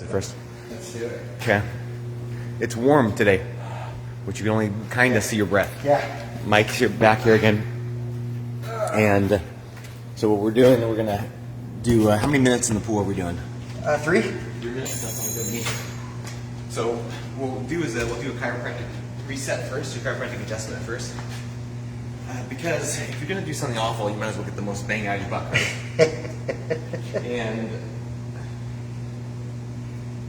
First. Let's do it. Okay. It's warm today, which you can only kind of see your breath. Yeah. Mike's here, back here again. And so what we're doing, we're going to do, how many minutes in the pool are we doing? 3. 3 minutes, that sounds good to me. So what we'll do is we'll do a chiropractic reset first, your chiropractic adjustment first. Because if you're going to do something awful, you might as well get the most bang out of your butt, right? And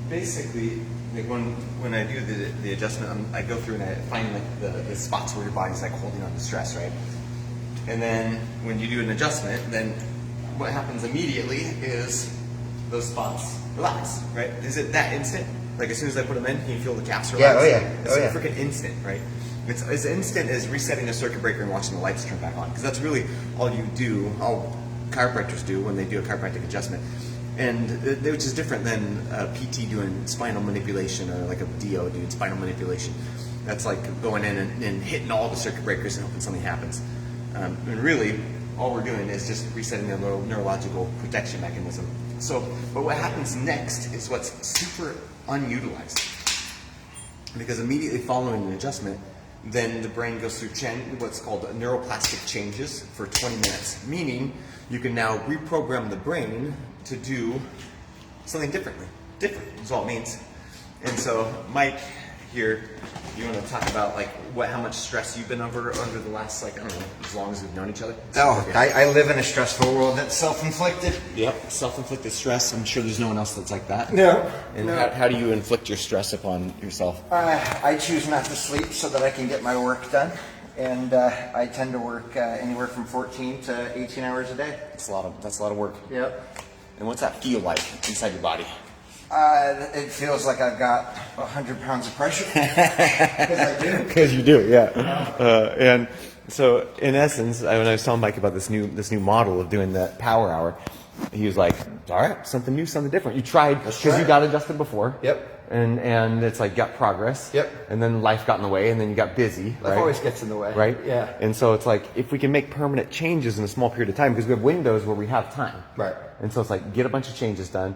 basically, like when I do the adjustment, I go through and I find like the spots where your body's like holding on to stress, right? And then when you do an adjustment, then what happens immediately is those spots relax, right? Is it that instant? Like as soon as I put them in, can you feel the calves relax? Yeah, oh yeah. It's like freaking instant, right? It's as instant as resetting a circuit breaker and watching the lights turn back on. Because that's really all you do, all chiropractors do when they do a chiropractic adjustment. And which is different than a PT doing spinal manipulation or like a DO doing spinal manipulation. That's like going in and hitting all the circuit breakers and hoping something happens. And really, all we're doing is just resetting the neurological protection mechanism. So, but what happens next is what's super unutilized. Because immediately following an adjustment, then the brain goes through what's called neuroplastic changes for 20 minutes. Meaning, you can now reprogram the brain to do something differently. Different is all it means. And so, Mike, here, you want to talk about like how much stress you've been under the last, like, I don't know, as long as we've known each other? I live in a stressful world that's self-inflicted. Yep, self-inflicted stress. I'm sure there's no one else that's like that. No. And no. How do you inflict your stress upon yourself? I choose not to sleep so that I can get my work done. And I tend to work anywhere from 14 to 18 hours a day. That's a lot of work. Yep. And what's that feel like inside your body? It feels like I've got 100 pounds of pressure. Because I do. Because you do, yeah. And so, in essence, when I was telling Mike about this new model of doing that power hour, he was like, "All right, something new, something different. You tried because you got adjusted before. Yep. And it's like got progress. Yep. And then life got in the way, and then you got busy. Life always gets in the way. Right. Yeah. And so it's like if we can make permanent changes in a small period of time, because we have windows where we have time. Right. And so it's like get a bunch of changes done,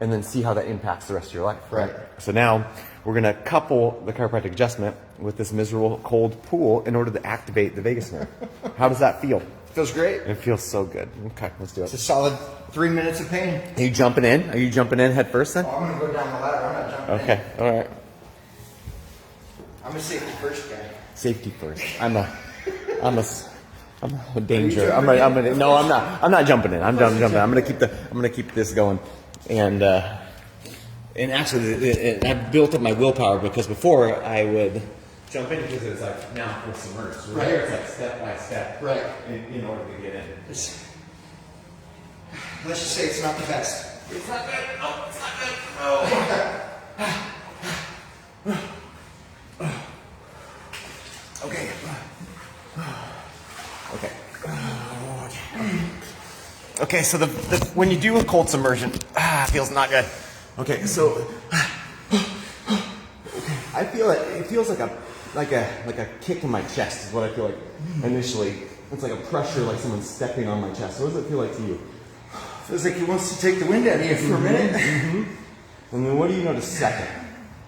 and then see how that impacts the rest of your life. Right. So now we're going to couple the chiropractic adjustment with this miserable cold pool in order to activate the vagus nerve. How does that feel? Feels great. It feels so good. Okay, let's do it. It's a solid 3 minutes of pain. Are you jumping in? Are you jumping in head first then? Oh, I'm going to go down the ladder. I'm not jumping in. Okay, all right. I'm a safety first guy. Safety first. I'm a danger. I'm not jumping in. I'm jumping. I'm gonna keep this going. And actually, I built up my willpower because before I would jump in because it was like now we're submerged. So right. Here it's like step by step. Right. In order to get in. Let's just say it's not the best. It's not good. Oh, it's not good. Oh. Okay. Okay. Okay, so when you do a cold submersion, it feels not good. Okay, so I feel it feels like a kick in my chest is what I feel like initially. It's like a pressure, like someone's stepping on my chest. What does it feel like to you? Feels like he wants to take the wind out of you for a minute. Mm-hmm. And then what do you notice second?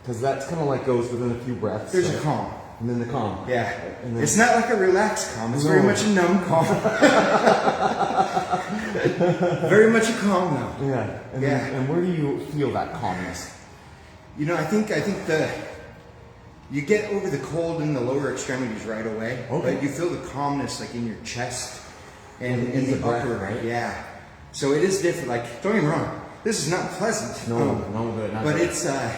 Because that's kind of like goes within a few breaths. There's a calm. And then the calm. Yeah. And then, it's not like a relaxed calm. It's very much a numb calm. Very much a calm now. Yeah. And yeah. And where do you feel that calmness? You know, I think you get over the cold in the lower extremities right away. Okay. But you feel the calmness like in your chest and in the breath, upper. Right? Yeah. So it is different. Like, don't get me wrong. This is not pleasant. No, but it's yeah.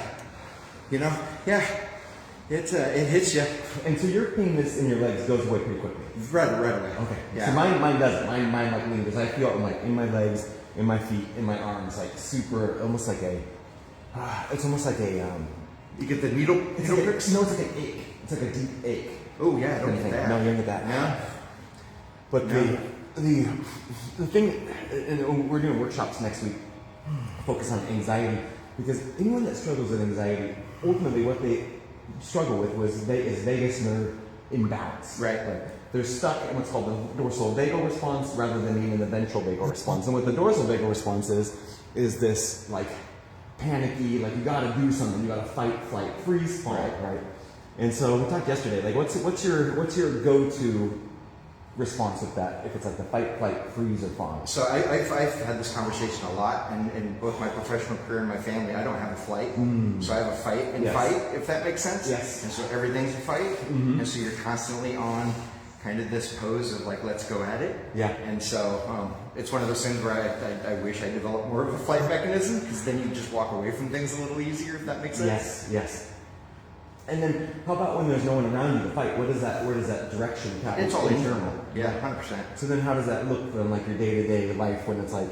It hits you. And so your pain in your legs goes away pretty quickly. Right away. Okay. Yeah. So mine doesn't. Mine like lingers. I feel it like in my legs, in my feet, in my arms, like super, almost like a. It's almost like a. You get the needle pricks? No, it's like an ache. It's like a deep ache. Oh yeah, don't get that. No, you don't get that. No. But no. the thing, and we're doing workshops next week, focus on anxiety, because anyone that struggles with anxiety, ultimately what they struggle with is vagus nerve imbalance. Right. They're stuck in what's called the dorsal vagal response rather than being in the ventral vagal response. And what the dorsal vagal response is this like panicky, like you got to do something, you got to fight, flight, freeze, fight, right? And so we talked yesterday, like what's your go-to response with that, if it's like the fight, flight, freeze, or fawn? So I've had this conversation a lot, and in both my professional career and my family, I don't have a flight. So I have a fight and fight, if that makes sense. Yes. And so everything's a fight, and so you're constantly on kind of this pose of like, let's go at it. Yeah. And so it's one of those things where I wish I developed more of a flight mechanism, because then you just walk away from things a little easier, if that makes sense. Yes. And then, how about when there's no one around you to fight? Where does that direction come? It's all internal. Yeah, 100%. So then, how does that look from like your day-to-day life when it's like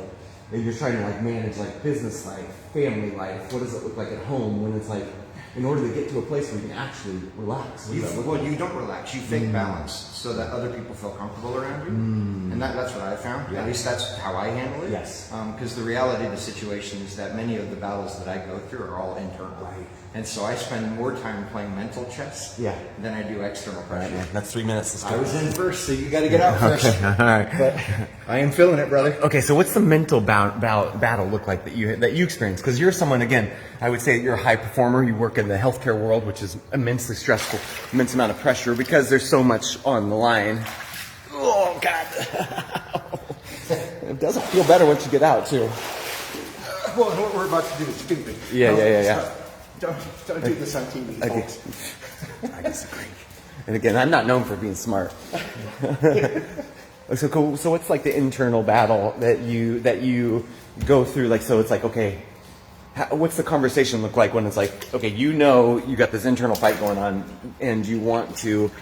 you're trying to like manage like business life, family life? What does it look like at home when it's like, in order to get to a place where you can actually relax? You don't relax. You fake balance so that other people feel comfortable around you, and that's what I found. Yeah. At least that's how I handle it. Yes. Because the reality of the situation is that many of the battles that I go through are all internal. Right. And so I spend more time playing mental chess than I do external pressure. Right, that's 3 minutes. I was in first, so you got to get out first. Okay, all right. But I am feeling it, brother. Okay, so what's the mental battle look like that you experience? Because you're someone, again, I would say that you're a high performer. You work in the healthcare world, which is immensely stressful, immense amount of pressure because there's so much on the line. Oh God, it doesn't feel better once you get out too. Well, what we're about to do is stupid. Yeah. Don't do this on TV, folks. I disagree. And again, I'm not known for being smart. So cool. So what's like the internal battle that you go through? Like, so it's like, okay, what's the conversation look like when it's like, okay, you got this internal fight going on, and you want to,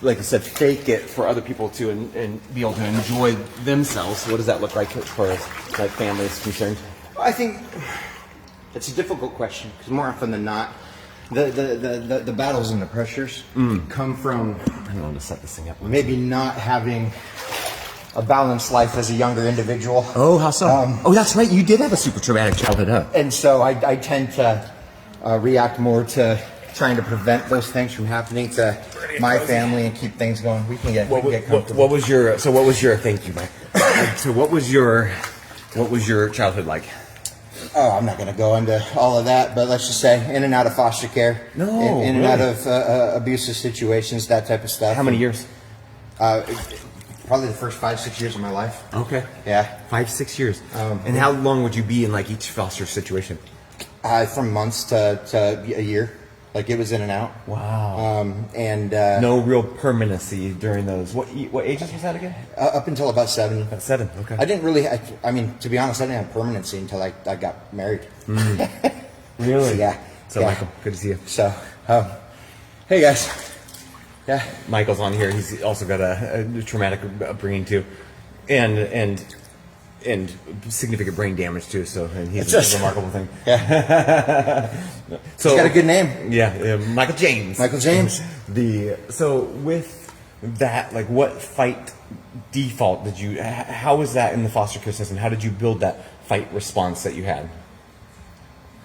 like I said, fake it for other people to and be able to enjoy themselves. What does that look like as far as like family is concerned? I think it's a difficult question, because more often than not, the battles and the pressures come from, I don't want to set this thing up. maybe not having a balanced life as a younger individual. Oh, how so? That's right. You did have a super traumatic childhood, huh? And so I tend to react more to trying to prevent those things from happening to my family and keep things going. We can get comfortable. What was your thank you, Mike. So what was your childhood like? Oh, I'm not going to go into all of that, but let's just say in and out of foster care, in and out of abusive situations, that type of stuff. How many years? Probably the first 5-6 years of my life. Okay. Yeah. 5-6 years. And how long would you be in like each foster situation? From months to a year. Like, it was in and out. Wow. No real permanency during those. What ages was that again? Up until about 7. About 7. Okay. I didn't really. I mean, to be honest, I didn't have permanency until I got married. Really? Yeah. So, Michael, good to see you. So, hey guys. Yeah. Michael's on here. He's also got a traumatic upbringing too, and significant brain damage too. So, and he's a remarkable thing. Yeah. So he's got a good name. Yeah, Michael James. Michael James. So with that, like, what fight default did you? How was that in the foster care system? How did you build that fight response that you had?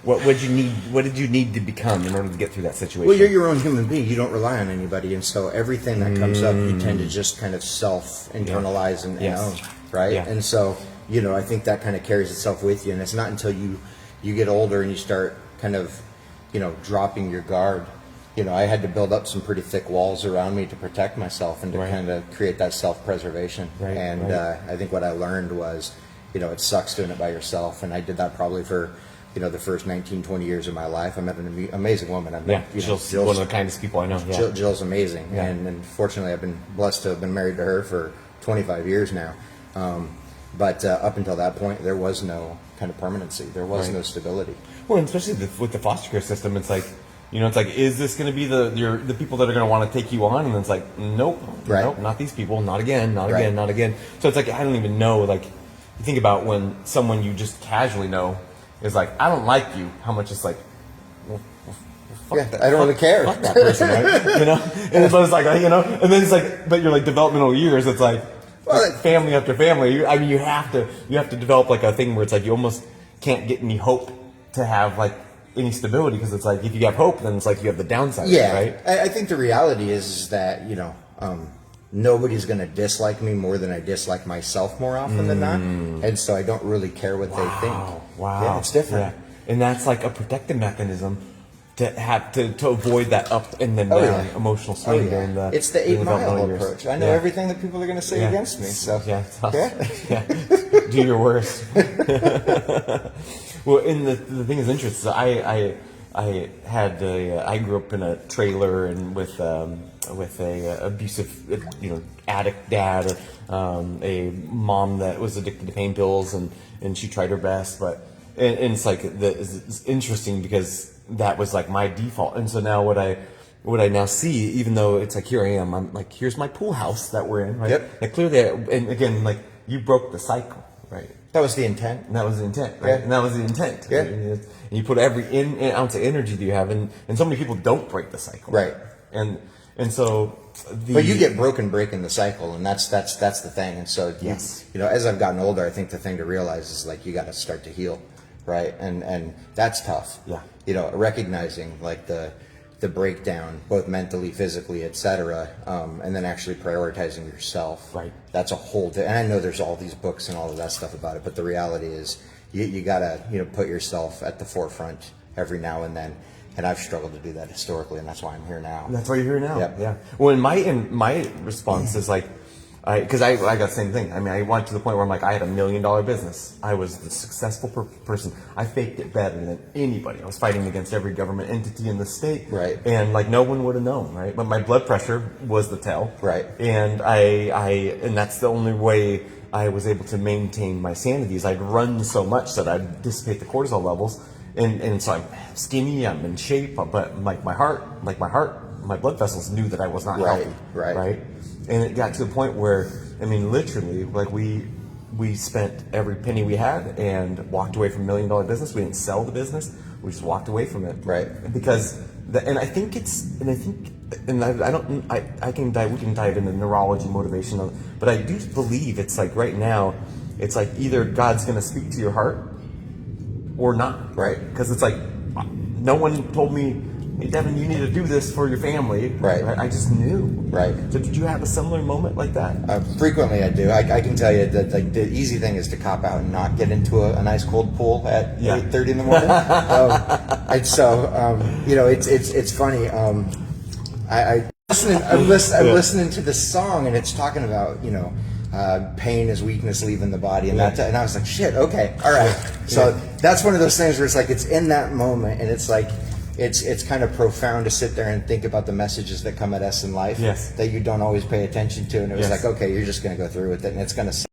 What did you need? What did you need to become in order to get through that situation? Well, you're your own human being. You don't rely on anybody, and so everything that comes up, you tend to just kind of self-internalize and own, right? Yeah. And so, I think that kind of carries itself with you, and it's not until you get older and you start kind of, dropping your guard. I had to build up some pretty thick walls around me to protect myself and to kind of create that self-preservation. Right, and I think what I learned was, it sucks doing it by yourself, and I did that probably for the first 19, 20 years of my life. I met an amazing woman. Jill's one of the kindest people I know. Yeah. Jill's amazing. Yeah. And fortunately, I've been blessed to have been married to her for 25 years now. But up until that point, there was no kind of permanency. There was no stability. Well, and especially with the foster care system, it's like, is this going to be the people that are going to want to take you on? And it's like, nope, not these people, not again, not again, not again. So it's like, I don't even know, like, you think about when someone you just casually know is like, I don't like you, how much it's like, well, fuck that. I don't really care. Fuck that person, right? And it's like, and then it's like, but you're like developmental years, it's like, family after family. I mean, you have to develop like a thing where it's like you almost can't get any hope to have like any stability, because it's like if you have hope, then it's like you have the downside. Yeah, right. I think the reality is that nobody's going to dislike me more than I dislike myself more often than not, and so I don't really care what they think. Wow. Yeah, it's different. Yeah. and that's like a protective mechanism to have to avoid that up and then down emotional swing during the. It's the 8 Mile approach. I know everything that people are going to say against me. So do your worst. Well, and the thing is interesting. I grew up in a trailer and with a abusive, addict dad, a mom that was addicted to pain pills, and she tried her best, but and it's like it's interesting because that was like my default, and so now what I now see, even though it's like here I am, I'm like, here's my pool house that we're in, right? Yep. And clearly, and again, like you broke the cycle, right? That was the intent. And that was the intent, right? Yeah. And that was the intent. Yeah. And you put every ounce of energy that you have, and so many people don't break the cycle, Right? And so. But you get broken breaking the cycle, and that's the thing. And so, yes, as I've gotten older, I think the thing to realize is like you got to start to heal, right? And that's tough. Yeah. Recognizing like the breakdown, both mentally, physically, etc., and then actually prioritizing yourself. Right. That's a whole. And I know there's all these books and all of that stuff about it, but the reality is you gotta put yourself at the forefront every now and then. And I've struggled to do that historically, and that's why I'm here now. That's why you're here now. Yep. Yeah. Well, in my response is like, because I got the same thing. I mean, I went to the point where I'm like, I had $1 million business. I was the successful person. I faked it better than anybody. I was fighting against every government entity in the state. Right. And like no one would have known, right? But my blood pressure was the tell. Right. And and that's the only way I was able to maintain my sanity is I'd run so much that I'd dissipate the cortisol levels. And so I'm skinny, I'm in shape, but my blood vessels knew that I was not healthy. Right. And it got to the point where, I mean, literally, like we spent every penny we had and walked away from $1 million business. We didn't sell the business. We just walked away from it. Right. Because, we can dive into neurology, motivation, but I do believe it's like right now, it's like either God's going to speak to your heart or not, right? Because it's like no one told me, hey Devin, you need to do this for your family, right? I just knew, right? So did you have a similar moment like that? Frequently I do. I can tell you that like the easy thing is to cop out and not get into a nice cold pool at 8:30 in the morning. It's funny. I'm listening to this song and it's talking about pain is weakness leaving the body, and and I was like, shit, okay, all right. So that's one of those things where it's like it's in that moment, and it's like it's kind of profound to sit there and think about the messages that come at us in life that you don't always pay attention to, and it was like, okay, you're just going to go through with it, and it's going to